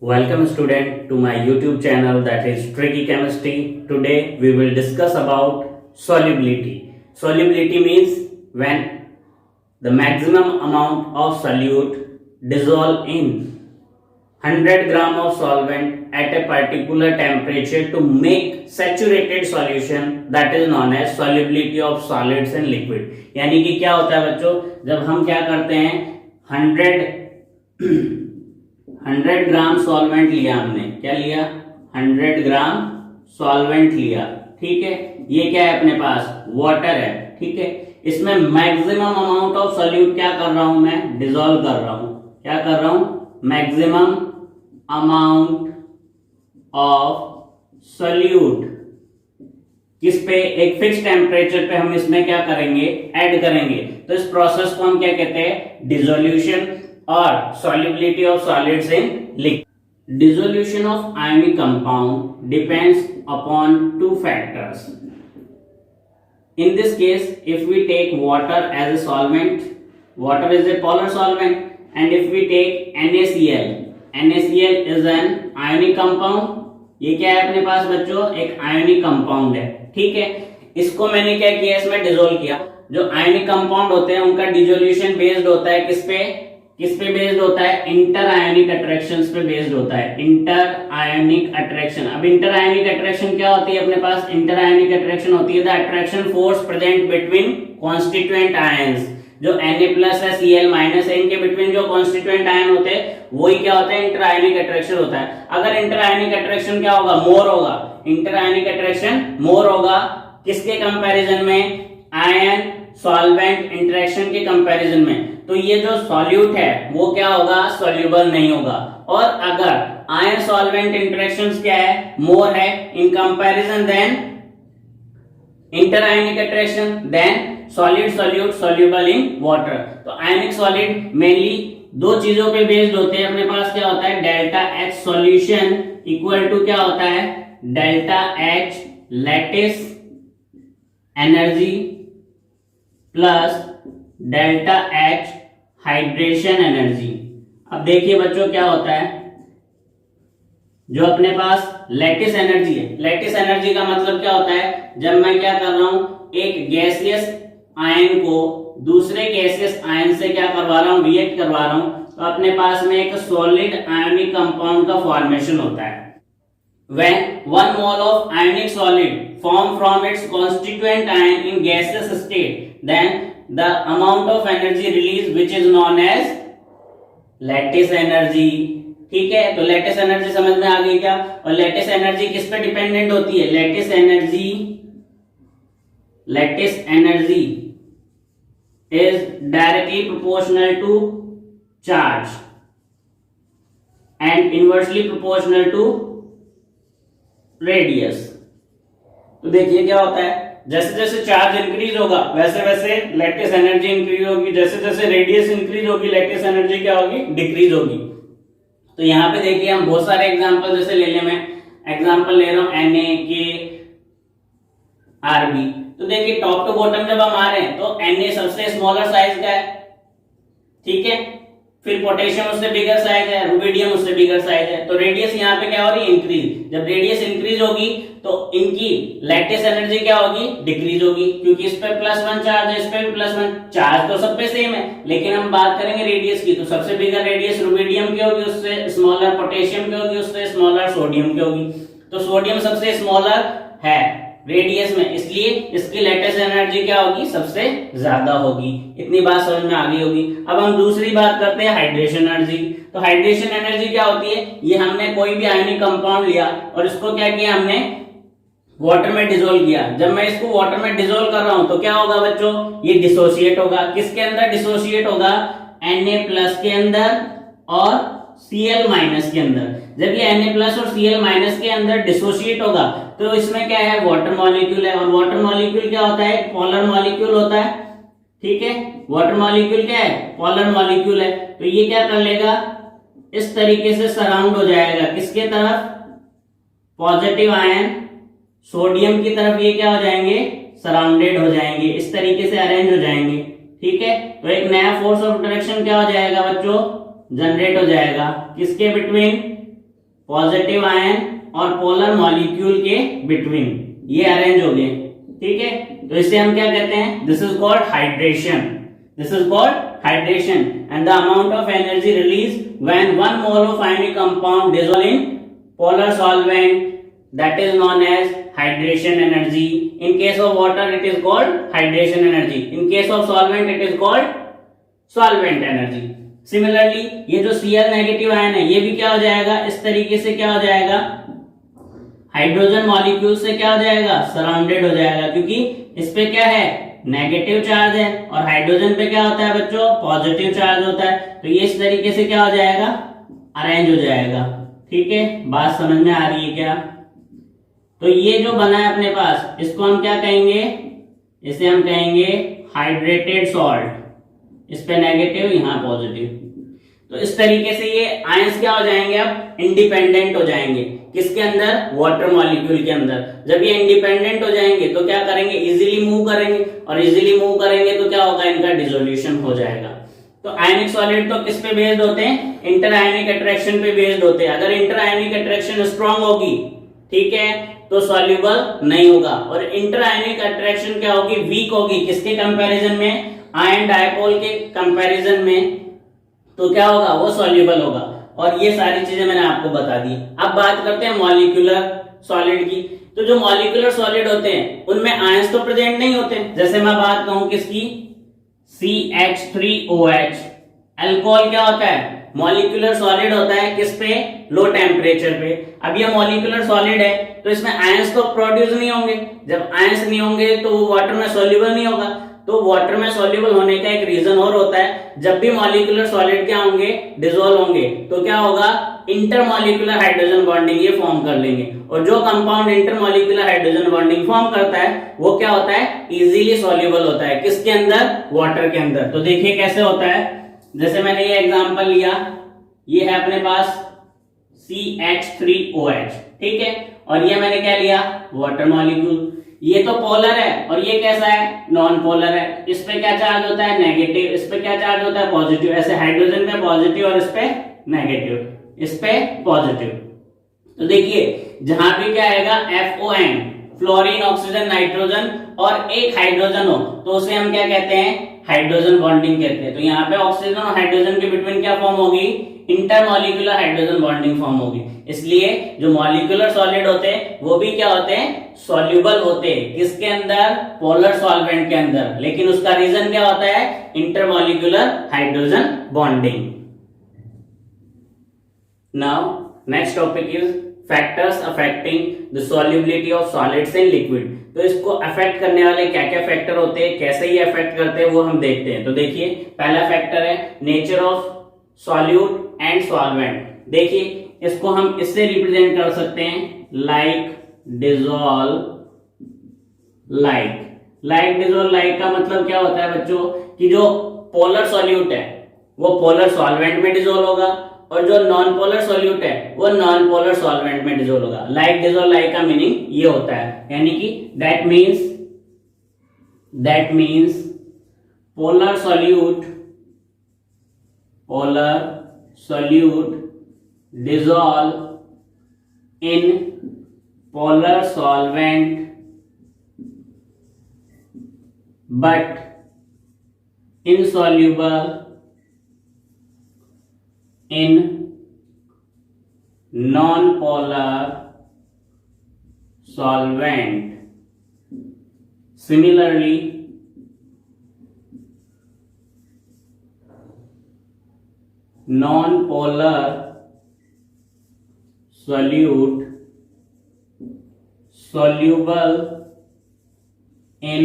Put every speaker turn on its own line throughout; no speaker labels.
Welcome student to my YouTube channel that is Tricky Chemistry. Today we will discuss about solubility. Solubility means when the maximum amount of solute dissolve in 100 gram of solvent at a particular temperature to make saturated solution, that is known as solubility of solids and liquid. यानी कि क्या होता है बच्चों, जब हम क्या करते हैं 100 ग्राम सॉल्वेंट लिया, हमने क्या लिया 100 ग्राम सॉल्वेंट लिया, ठीक है। ये क्या है अपने पास वाटर है, ठीक है। इसमें मैक्सिमम अमाउंट ऑफ सोल्यूट क्या कर रहा हूं मैं, डिसॉल्व कर रहा हूं। क्या कर रहा हूं, मैक्सिमम अमाउंट ऑफ सोल्यूट किस पे, एक फिक्स टेम्परेचर पे हम इसमें क्या करेंगे, ऐड करेंगे। तो इस प्रोसेस को हम क्या कहते हैं, डिसोल्यूशन और solubility of solids in liquid. Dissolution of ionic compound depends upon two factors. In this case, if we take water as a solvent, water is a polar solvent, and if we take NaCl, NaCl is an ionic compound. ये क्या है अपने पास बच्चों, एक ionic compound है, ठीक है। इसको मैंने क्या किया, इसमें डिसोल्व किया। जो ionic compound होते हैं उनका डिसोल्यूशन बेस्ड होता है किस पे बेस्ड होता है, इंटर आयोनिक अट्रैक्शंस पे बेस्ड होता है। इंटर आयोनिक अट्रैक्शन, अब इंटर आयोनिक अट्रैक्शन क्या होती है अपने पास, इंटर आयोनिक अट्रैक्शन होती है the attraction force present between constituent ions. जो Na+ है Cl- है, इनके बिटवीन जो कॉन्स्टिट्यूएंट आयन होते हैं वही क्या होता है, इंटर आयोनिक अट्रैक्शन होता है। अगर इंटर आयोनिक अट्रैक्शन क्या होगा, मोर होगा। इंटर आयोनिक अट्रैक्शन मोर होगा किसके कंपैरिजन में, आयन सॉल्वेंट इंटरेक्शन के कंपैरिजन में। तो ये जो सॉल्यूट है वो क्या होगा, सॉल्यूबल नहीं होगा। और अगर आयन सॉल्वेंट इंटरेक्शंस क्या है, मोर है in comparison than inter ionic attraction, then solid solute soluble in water. तो आयनिक सॉलिड मेनली दो चीजों पे बेस्ड होते हैं। अपने पास क्या होता है, delta H solution equal to क्या होता है, delta H lattice energy plus delta H hydration energy. अब देखिए बच्चों क्या होता है, जो अपने पास लैटिस एनर्जी है, लैटिस एनर्जी का मतलब क्या होता है, जब मैं क्या कर रहा हूं, एक गैसियस आयन को दूसरे गैसियस आयन से क्या करवा रहा हूं, रिएक्ट करवा रहा हूं, तो अपने पास में एक सॉलिड आयोनिक कंपाउंड का फॉर्मेशन होता है। When 1 mole of ionic solid form from its constituent ion in gaseous state, then the amount of energy released which is known as lattice energy, ठीक है। तो लैटिस एनर्जी समझ में आ गई क्या, और लैटिस एनर्जी किस पे डिपेंडेंट होती है, lattice energy is directly proportional to charge and inversely proportional to radius. तो देखिए क्या होता है, जैसे जैसे चार्ज इंक्रीज होगा वैसे वैसे लैटिस एनर्जी इंक्रीज होगी, जैसे जैसे रेडियस इंक्रीज होगी लैटिस एनर्जी क्या होगी, डिक्रीज होगी। तो यहाँ पे देखिए हम बहुत सारे एग्जांपल जैसे ले लें, मैं एग्जांपल ले रहा हूं NaKRB। तो देखिए टॉप टू बॉटम जब हम आ रहे हैं तो Na सबसे स्मॉलर साइज का है, ठीक है। फिर पोटेशियम उससे बिगर साइज है, रुबिडियम उससे बिगर साइज है। तो रेडियस यहाँ पे क्या हो रही है, इंक्रीज। जब रेडियस इंक्रीज होगी तो इनकी लैटिस एनर्जी क्या होगी, डिक्रीज होगी, क्योंकि इस पे +1 चार्ज है, इस पे भी +1 चार्ज, तो सब पे सेम है। लेकिन हम बात करेंगे रेडियस की, तो सबसे बिगर रेडियस रुबिडियम की होगी, उससे स्मॉलर पोटेशियम की होगी, उससे स्मॉलर सोडियम की होगी। तो सोडियम सबसे स्मॉलर है रेडियस में, इसलिए इसकी लेटेस्ट एनर्जी क्या होगी, सबसे ज्यादा होगी। इतनी बात समझ में आ गई होगी। अब हम दूसरी बात करते हैं हाइड्रेशन एनर्जी। तो हाइड्रेशन एनर्जी क्या होती है, ये हमने कोई भी आयनिक कंपाउंड लिया और इसको क्या किया, हमने वाटर में डिसोल्व किया। जब मैं इसको वाटर में डिसोल्व कर रहा हूं तो क्या होगा बच्चों, ये डिसोसिएट होगा। किसके अंदर डिसोसिएट होगा, Na+ के अंदर और Cl- के अंदर। जब ये Na+ और Cl- के अंदर डिसोसिएट होगा तो इसमें क्या है, वाटर मॉलिक्यूल है। और वाटर मॉलिक्यूल क्या होता है, पोलर मॉलिक्यूल होता है, ठीक है। वाटर मॉलिक्यूल क्या है, पोलर मॉलिक्यूल है। तो ये क्या कर लेगा, इस तरीके से सराउंड हो जाएगा, किसके तरफ, पॉजिटिव आयन सोडियम की तरफ ये क्या हो जाएंगे, सराउंडेड हो जाएंगे, इस तरीके से अरेंज हो जाएंगे, ठीक है। तो एक नया फोर्स ऑफ अट्रैक्शन क्या हो जाएगा बच्चों, जनरेट हो जाएगा, किसके बिटवीन, पॉजिटिव आयन और पोलर मॉलिक्यूल के बिटवीन, ये अरेंज हो गए, ठीक है। तो इसे हम क्या कहते हैं, this is called hydration, this is called hydration and the amount of energy release when 1 mole of ionic compound dissolve in polar solvent, that is known as hydration energy. In case of water it is called hydration energy, in case of solvent it is called solvent energy. Similarly ये जो Cl negative ion है ये भी क्या हो जाएगा, इस तरीके से क्या हो जाएगा, हाइड्रोजन मॉलिक्यूल से क्या हो जाएगा, सराउंडेड हो जाएगा, क्योंकि इस पे क्या है, नेगेटिव चार्ज है और हाइड्रोजन पे क्या होता है बच्चों, पॉजिटिव चार्ज होता है। तो ये इस तरीके से क्या हो जाएगा, अरेंज हो जाएगा, ठीक है। बात समझ में आ रही है क्या? तो ये जो बना है अपने पास, इसको हम क्या कहेंगे, इसे हम कहेंगे हाइड्रेटेड सॉल्ट, इस पे नेगेटिव यहाँ पॉजिटिव। तो इस तरीके से ये आयंस क्या हो जाएंगे, अब इंडिपेंडेंट हो जाएंगे, किसके अंदर, वाटर मॉलिक्यूल के अंदर। जब ये इंडिपेंडेंट हो जाएंगे तो क्या करेंगे, इजीली मूव करेंगे, और इजीली मूव करेंगे तो क्या होगा, इनका डिसोल्यूशन हो जाएगा। तो आयनिक सॉलिड तो किस पे बेस्ड होते हैं, इंटर आयनिक अट्रैक्शन पे बेस्ड होते हैं। अगर इंटर आयनिक अट्रैक्शन स्ट्रांग होगी, ठीक है, तो सॉल्युबल नहीं होगा, और इंटर आयनिक अट्रैक्शन क्या होगी, वीक होगी, किसके कंपैरिजन में, आयन डायपोल के कंपैरिजन में, तो क्या होगा, वो सॉल्युबल होगा। और ये सारी चीजें मैंने आपको बता दी। अब बात करते हैं मॉलिक्यूलर सॉलिड की। तो जो मॉलिक्यूलर सॉलिड होते हैं उनमें आयंस तो प्रेजेंट नहीं होते। जैसे मैं बात कहूं किसकी, CH3OH, अल्कोहल क्या होता है, मॉलिक्यूलर सॉलिड होता है, किस पे, लो टेम्परेचर पे। अब ये मॉलिक्यूलर सॉलिड है तो इसमें आयंस तो प्रोड्यूस नहीं होंगे, जब आयंस नहीं होंगे तो वाटर में सॉल्युबल नहीं होगा। तो वाटर में सॉल्युबल होने का एक रीजन और होता है, जब भी मॉलिक्यूलर सॉलिड क्या होंगे, डिसॉल्व होंगे, तो क्या होगा, इंटरमॉलिक्यूलर हाइड्रोजन बॉन्डिंग ये फॉर्म कर लेंगे। और जो compound intermolecular hydrogen bonding form करता है वो क्या होता है, इजीली सॉल्युबल होता है, किसके अंदर, वाटर के अंदर। तो देखिए कैसे होता है, जैसे मैंने ये एग्जांपल लिया, ये है अपने पास CH3OH, ठीक है, और ये मैंने क्या लिया, वाटर मॉलिक्यूल। ये तो पोलर है और ये कैसा है, नॉन पोलर है। इस पे क्या चार्ज होता है, नेगेटिव, इस पे क्या चार्ज होता है, पॉजिटिव। ऐसे हाइड्रोजन पे पॉजिटिव और इस पे नेगेटिव, इस पे पॉजिटिव। तो देखिए जहां भी क्या आएगा, FON, फ्लोरीन ऑक्सीजन नाइट्रोजन, और एक हाइड्रोजन हो तो उसे हम क्या कहते हैं, हाइड्रोजन बॉन्डिंग कहते हैं। तो यहाँ पे ऑक्सीजन और हाइड्रोजन के बिटवीन क्या फॉर्म होगी, इंटरमॉलिक्यूलर हाइड्रोजन बॉन्डिंग फॉर्म होगी। इसलिए जो मॉलिक्यूलर सॉलिड होते हैं वो भी क्या होते हैं, सॉल्युबल होते हैं, किसके अंदर, पोलर सॉल्वेंट के अंदर। लेकिन उसका रीजन क्या होता है, intermolecular hydrogen bonding. Now next topic is factors affecting the solubility of solids in liquid. तो इसको अफेक्ट करने वाले क्या क्या फैक्टर होते हैं, कैसे ये अफेक्ट करते हैं, वो हम देखते हैं। तो देखिए पहला फैक्टर है nature of solute and solvent. देखिए इसको हम इससे रिप्रेजेंट कर सकते हैं, like dissolve like. Like dissolve like का मतलब क्या होता है बच्चों, कि जो पोलर सॉल्यूट है वो पोलर सॉल्वेंट में डिसॉल्व होगा, और जो नॉन पोलर सॉल्यूट है वो नॉन पोलर सॉल्वेंट में डिसॉल्व होगा। लाइक डिसॉल्व लाइक का मीनिंग ये होता है, यानी कि that means polar solute dissolve in polar solvent but insoluble in non-polar solvent. Similarly, non-polar solute soluble in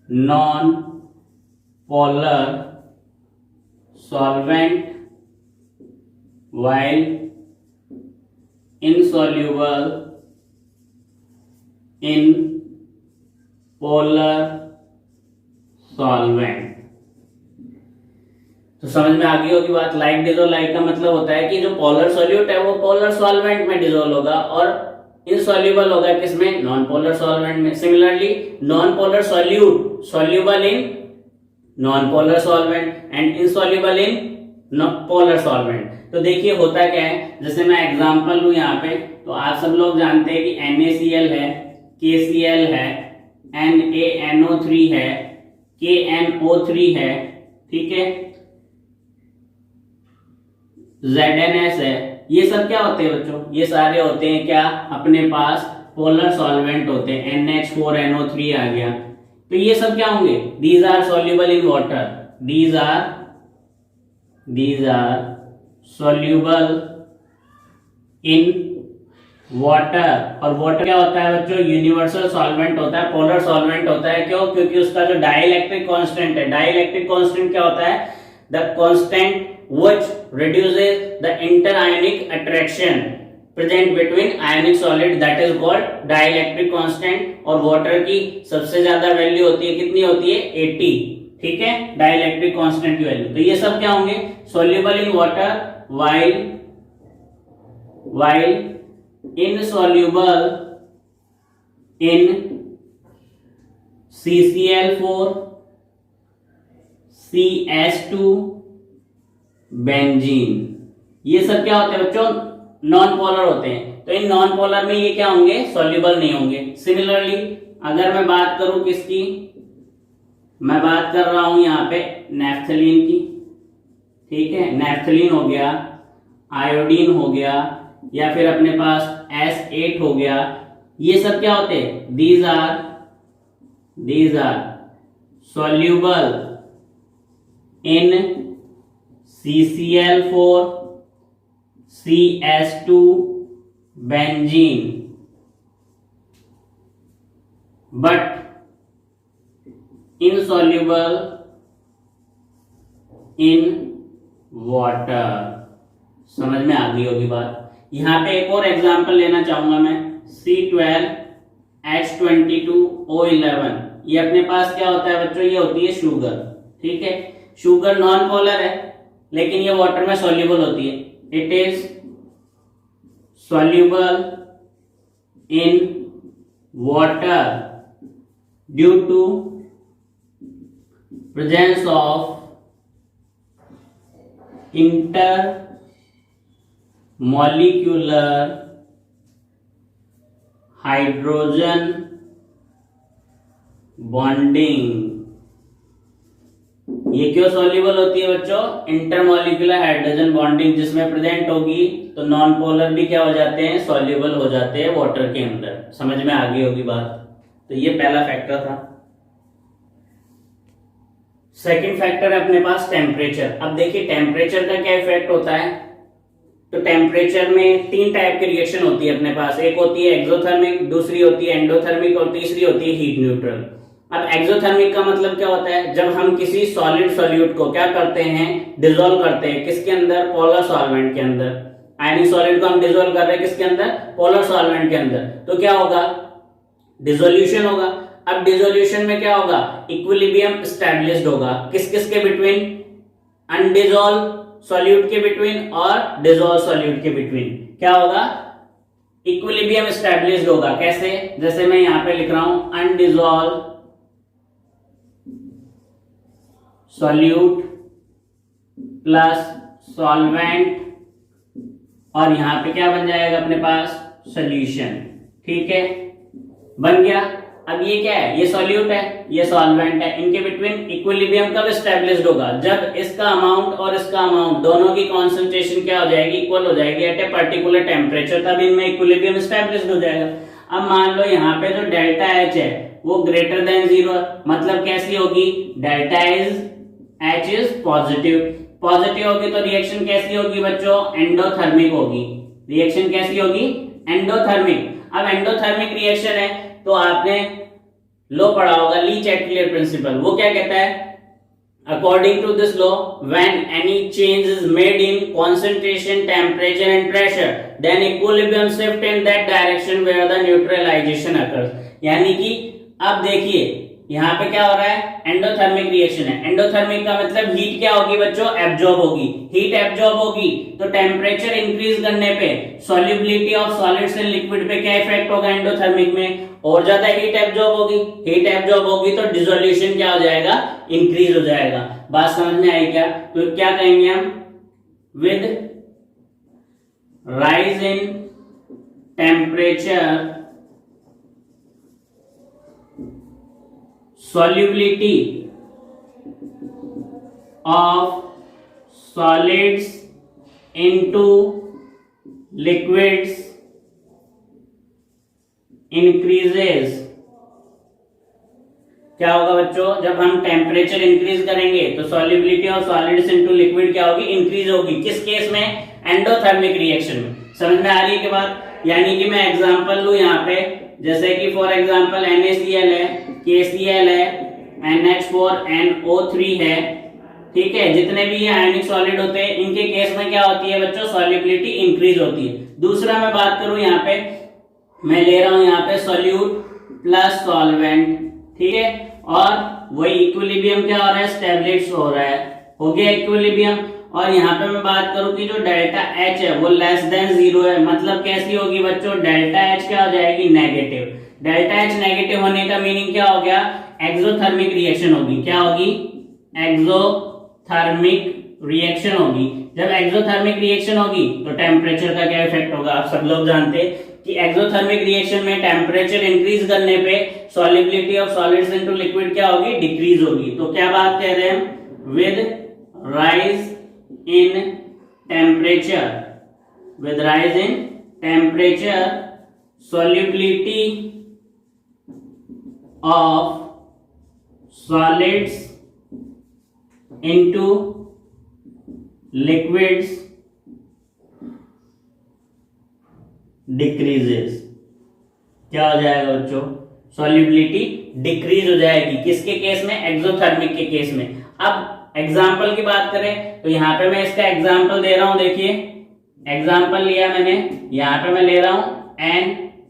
non-polar solvent while insoluble in polar solvent। तो समझ में आ गई होगी बात। लाइक डिसॉल्व लाइक का मतलब होता है कि जो पोलर सॉल्यूट है वो पोलर सॉल्वेंट में डिसॉल्व होगा और इनसॉल्युबल होगा किसमें, नॉन पोलर सॉल्वेंट में। Similarly non polar solute soluble in non polar solvent and insoluble in polar solvent. तो देखिए होता क्या है, जैसे मैं एग्जांपल लूं यहाँ पे, तो आप सब लोग जानते हैं कि NaCl है, KCl है, NaNO3 है, KNO3 है, ठीक है, ZnS है। ये सब क्या होते हैं बच्चों, ये सारे होते हैं क्या, अपने पास पोलर सॉल्वेंट होते हैं। NH4NO3 आ गया। तो ये सब क्या होंगे, these are soluble in water, these are soluble in water. और वाटर क्या होता है बच्चों, यूनिवर्सल सॉल्वेंट होता है, पोलर सॉल्वेंट होता है। क्यों, क्योंकि उसका जो डाइलेक्ट्रिक कांस्टेंट है, डाइलेक्ट्रिक कांस्टेंट क्या होता है, the constant which reduces the interionic attraction present between ionic solid, that is called dielectric constant। और वाटर की सबसे ज्यादा वैल्यू होती है, कितनी होती है, 80, ठीक है, डाइलेक्ट्रिक कांस्टेंट की वैल्यू। तो ये सब क्या होंगे, soluble in water while insoluble in CCl4, CH2, benzene. ये सब क्या होते हैं बच्चों, नॉन पोलर होते हैं। तो इन नॉन पोलर में ये क्या होंगे, सॉल्युबल नहीं होंगे। सिमिलरली अगर मैं बात करूं किसकी, मैं बात कर रहा हूं यहाँ पे नेफ्थलीन की, ठीक है, नेफ्थलीन हो गया, आयोडीन हो गया, या फिर अपने पास S8 हो गया। ये सब क्या होते हैं, these are soluble in CCl4, CH2, benzene, but insoluble in water। समझ में आ गई होगी बात। यहां पे एक और एग्जांपल लेना चाहूंगा मैं, C12H22O11। ये अपने पास क्या होता है बच्चों, ये होती है शुगर, ठीक है। शुगर नॉन पोलर है, लेकिन ये वाटर में सॉल्युबल होती है। It is soluble in water due to presence of intermolecular hydrogen bonding. ये क्यों सॉल्युबल होती है बच्चों, इंटरमॉलिक्यूलर हाइड्रोजन बॉन्डिंग जिसमें प्रेजेंट होगी, तो नॉन पोलर भी क्या हो जाते हैं, सॉल्युबल हो जाते हैं वाटर के अंदर। समझ में आ गई होगी बात। तो ये पहला फैक्टर था। सेकंड फैक्टर है अपने पास टेम्परेचर। अब देखिए टेम्परेचर का क्या इफेक्ट होता है। तो टेम्परेचर में 3 टाइप की रिएक्शन होती है अपने पास, एक होती है एक्सोथर्मिक, दूसरी होती है एंडोथर्मिक, और तीसरी होती है हीट न्यूट्रल। अब एक्सोथर्मिक का मतलब क्या होता है, जब हम किसी सॉलिड सॉल्यूट को क्या करते हैं, डिसॉल्व करते हैं, किसके अंदर, पोलर सॉल्वेंट के अंदर। आयनिक सॉलिड को हम डिसॉल्व कर रहे हैं किसके अंदर, पोलर सॉल्वेंट के अंदर। तो क्या होगा, डिसोल्यूशन होगा। अब डिसोल्यूशन में क्या होगा, इक्विलिब्रियम एस्टैब्लिश्ड होगा, किस किस के बिटवीन, अनडिसॉल्व सॉल्यूट के बिटवीन और डिसॉल्व सॉल्यूट के बिटवीन क्या होगा, इक्विलिब्रियम एस्टैब्लिश्ड होगा। कैसे, जैसे मैं यहां पे लिख रहा हूं अनडिसॉल्व सॉल्यूट प्लस सॉल्वेंट, और यहां पे क्या बन जाएगा अपने पास, सॉल्यूशन। ठीक है, बन गया। अब ये क्या है, ये सॉल्यूट है, ये सॉल्वेंट है, इनके बिटवीन इक्विलिब्रियम कब एस्टैब्लिश्ड होगा, जब इसका अमाउंट और इसका अमाउंट दोनों की कॉन्सेंट्रेशन क्या हो जाएगी, इक्वल हो जाएगी एट ए पर्टिकुलर टेम्परेचर, तब इनमें इक्विलिब्रियम एस्टैब्लिश्ड हो जाएगा। अब मान लो यहाँ पे जो डेल्टा एच है वो ग्रेटर देन 0, मतलब कैसी होगी, delta H is positive. Positive होगी तो रिएक्शन कैसी होगी बच्चों, एंडोथर्मिक होगी। रिएक्शन कैसी होगी, एंडोथर्मिक। अब एंडोथर्मिक रिएक्शन है तो आपने लॉ पढ़ा होगा, ली-चैटलियर प्रिंसिपल। वो क्या कहता है, according to this law when any change is made in concentration, temperature and pressure, then equilibrium shift in that direction where the neutralisation occurs. यानी कि अब देखिए यहाँ पे क्या हो रहा है, एंडोथर्मिक रिएक्शन है। एंडोथर्मिक का मतलब हीट क्या होगी बच्चों, एब्जॉर्ब होगी। हीट एब्जॉर्ब होगी तो टेम्परेचर इंक्रीज करने पे solubility of solids in liquid पे क्या इफेक्ट होगा, एंडोथर्मिक में और ज्यादा हीट एब्जॉर्ब होगी। हीट एब्जॉर्ब होगी तो डिसोल्यूशन क्या हो जाएगा, इंक्रीज हो जाएगा। बात समझ में आई क्या, तो क्या कहेंगे हम, with rise in temperature, solubility of solids into liquids increases। क्या होगा बच्चों, जब हम टेम्परेचर इंक्रीज करेंगे तो solubility of solids into liquid क्या होगी, इंक्रीज होगी। किस केस में, एंडोथर्मिक रिएक्शन में। समझ में आ रही है कि बात। यानी कि मैं एग्जांपल लूं यहाँ पे, जैसे कि फॉर एग्जांपल NaCl है, KCl है, NH4NO3 है, ठीक है। जितने भी ये आयनिक सॉलिड होते हैं इनके केस में क्या होती है बच्चों, सॉल्युबिलिटी इंक्रीज होती है। दूसरा मैं बात करूं यहाँ पे, मैं ले रहा हूं यहाँ पे सोल्यूट प्लस सॉल्वेंट, ठीक है, और वही इक्विलिब्रियम क्या हो रहा है, स्टेबलिश हो रहा है, हो गया इक्विलिब्रियम। और यहाँ पे मैं बात करूं कि जो डेल्टा H है वो लेस देन 0 है, मतलब कैसी होगी बच्चों, डेल्टा H क्या हो जाएगी, नेगेटिव। डेल्टा H नेगेटिव होने का मीनिंग क्या हो गया, एक्सोथर्मिक रिएक्शन होगी। क्या होगी, एक्सोथर्मिक रिएक्शन होगी। जब एक्सोथर्मिक रिएक्शन होगी तो टेम्परेचर का क्या इफेक्ट होगा, आप सब लोग जानते हैं कि एक्सोथर्मिक रिएक्शन में टेम्परेचर इंक्रीज करने पे solubility of solids into liquid क्या होगी, डिक्रीज होगी। तो क्या बात कह रहे हैं, with rise in temperature, with rise in temperature solubility of solids into liquids decreases। क्या हो जाएगा बच्चों, solubility डिक्रीज हो जाएगी। किसके केस में, एक्सोथर्मिक के केस में। अब एग्जाम्पल की बात करें तो यहाँ पे मैं इसका एग्जाम्पल दे रहा हूं। देखिए एग्जाम्पल लिया मैंने, यहाँ पे मैं ले रहा हूं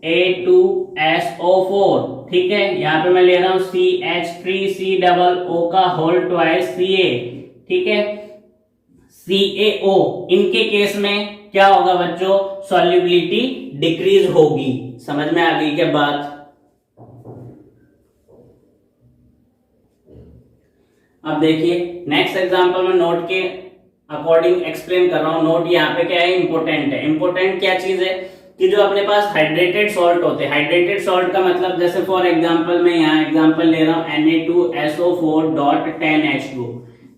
Na2SO4, ठीक है। यहाँ पे मैं ले रहा हूं CH3COO का होल ट्वाइस Ca, ठीक है, CaO। इनके केस में क्या होगा बच्चों, सॉल्युबिलिटी डिक्रीज होगी। समझ में आ गई क्या बात। अब देखिए नेक्स्ट एग्जांपल में नोट के अकॉर्डिंग एक्सप्लेन कर रहा हूं। नोट यहाँ पे क्या है, इंपोर्टेंट है। इंपोर्टेंट क्या चीज है कि जो अपने पास हाइड्रेटेड सॉल्ट होते हैं, हाइड्रेटेड सॉल्ट का मतलब जैसे फॉर एग्जांपल मैं यहाँ एग्जांपल ले रहा हूँ Na2SO4.10H2।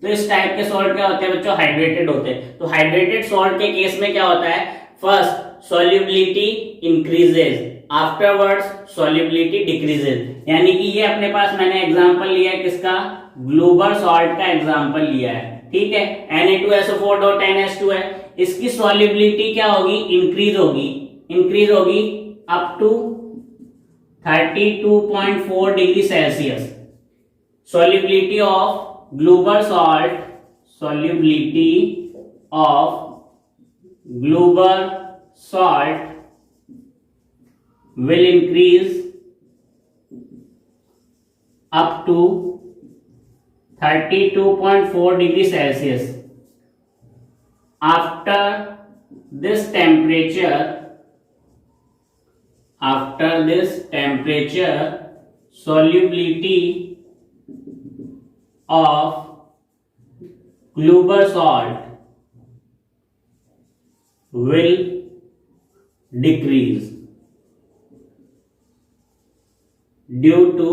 तो इस टाइप के सॉल्ट क्या होते हैं बच्चों, हाइड्रेटेड होते हैं। तो हाइड्रेटेड सॉल्ट के केस में क्या होता है, first solubility increases, afterwards solubility decreases. यानी कि ये अपने पास मैंने एग्जांपल लिया है किसका, ग्लूबर सॉल्ट का एग्जांपल लिया है, ठीक है। Na2SO4.10H2 है, इसकी सॉल्युबिलिटी क्या होगी, इंक्रीज होगी up to 32.4 degree Celsius. Solubility of Glauber salt, solubility of Glauber salt will increase up to 32.4 degree Celsius. After this temperature, solubility of Glauber salt will decrease due to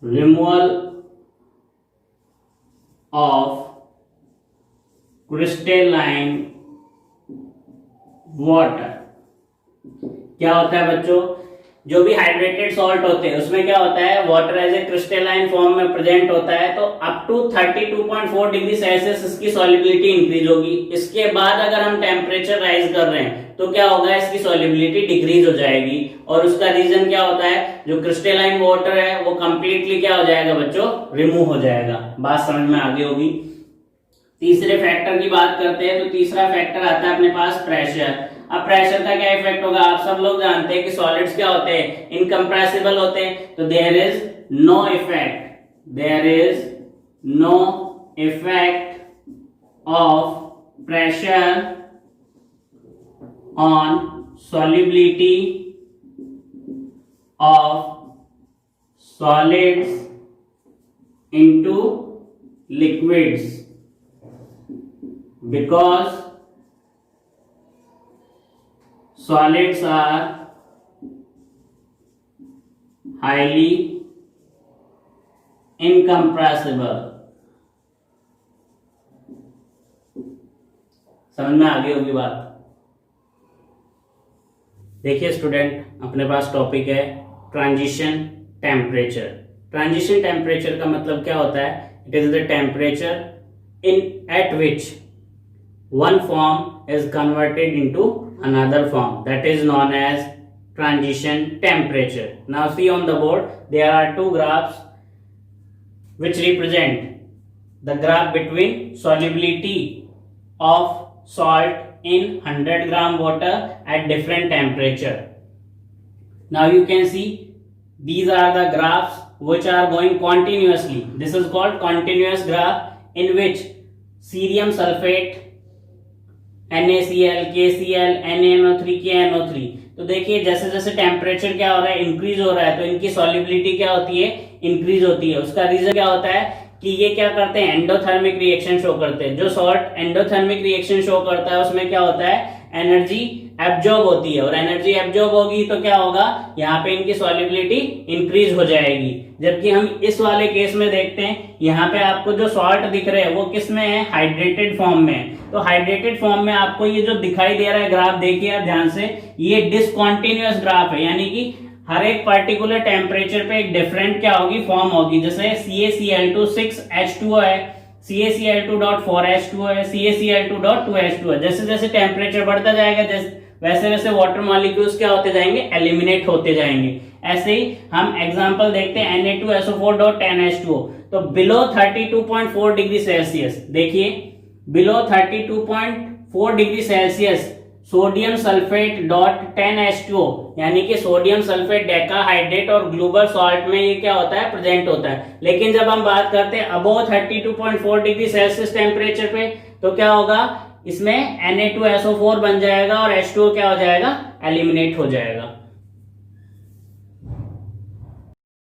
removal of crystalline water। क्या होता है बच्चों, जो भी hydrated salt होते हैं उसमें क्या होता है, water as a crystalline form में प्रेजेंट होता है। तो अप टू 32.4 डिग्री सेल्सियस इसकी सॉल्युबिलिटी इंक्रीज होगी। इसके बाद अगर हम टेम्परेचर राइज कर रहे हैं तो क्या होगा, इसकी सॉल्युबिलिटी डिक्रीज हो जाएगी। और उसका रीजन क्या होता है, जो क्रिस्टलाइन वाटर है वो कंप्लीटली क्या हो जाएगा बच्चों, रिमूव हो जाएगा। बात समझ में आगे होगी। तीसरे फैक्टर की बात करते हैं तो तीसरा फैक्टर आता है अपने पास प्रेशर। अब प्रेशर का क्या इफेक्ट होगा, आप सब लोग जानते हैं कि सॉलिड्स क्या होते हैं, इनकम्प्रेसिबल होते हैं। तो there is no effect of pressure on solubility of solids into liquids. because solids are highly incompressible। समझ में आ गई होगी बात। देखिए स्टूडेंट, अपने पास टॉपिक है ट्रांजिशन टेम्परेचर। ट्रांजिशन टेम्परेचर का मतलब क्या होता है? It is the temperature in at which one form is converted into another form, that is known as transition temperature. Now see on the board there are two graphs which represent the graph between solubility of salt in 100 gram water at different temperature. Now you can see these are the graphs which are going continuously. This is called continuous graph in which cerium sulfate, NaCl, KCl, NaNO3, KNO3। तो देखिए जैसे जैसे temperature क्या हो रहा है, increase हो रहा है, तो इनकी सॉल्युबिलिटी क्या होती है, इंक्रीज होती है। उसका रीजन क्या होता है कि ये क्या करते हैं, एंडोथर्मिक रिएक्शन शो करते हैं। जो सॉल्ट एंडोथर्मिक रिएक्शन शो करता है उसमें क्या होता है, एनर्जी एब्जॉर्ब होती है, और एनर्जी एब्जॉर्ब होगी तो क्या होगा, यहाँ पे इनकी सॉल्युबिलिटी इंक्रीज हो जाएगी। जबकि हम इस वाले केस में देखते हैं, यहाँ पे आपको जो सॉल्ट दिख रहे हैं वो किस में है, हाइड्रेटेड फॉर्म में है। तो हाइड्रेटेड फॉर्म में आपको ये जो दिखाई दे रहा है ग्राफ, देखिए आप ध्यान से, ये डिसकंटीन्यूअस ग्राफ है, यानी कि हर एक पर्टिकुलर टेम्परेचर पे एक डिफरेंट क्या होगी, फॉर्म होगी। जैसे CaCl2 6H2O है, CaCl2.4H2O है, CaCl2.2H2O है। जैसे जैसे टेम्परेचर बढ़ता जाएगा वैसे वैसे वाटर मॉलिक्यूल्स क्या होते जाएंगे, एलिमिनेट होते जाएंगे। ऐसे ही हम एग्जांपल देखते हैं Na2SO4.10H2O। तो बिलो 32.4 डिग्री सेल्सियस, देखिए below 32.4 degree Celsius sodium sulphate dot 10H2O, यानी कि सोडियम सल्फेट डेकाहाइड्रेट और ग्लोबल सॉल्ट में ये क्या होता है, प्रेजेंट होता है। लेकिन जब हम बात करते हैं अबव 32.4 डिग्री सेल्सियस टेम्परेचर पे, तो क्या होगा, इसमें Na2SO4 बन जाएगा और H2O क्या हो जाएगा, एलिमिनेट हो जाएगा।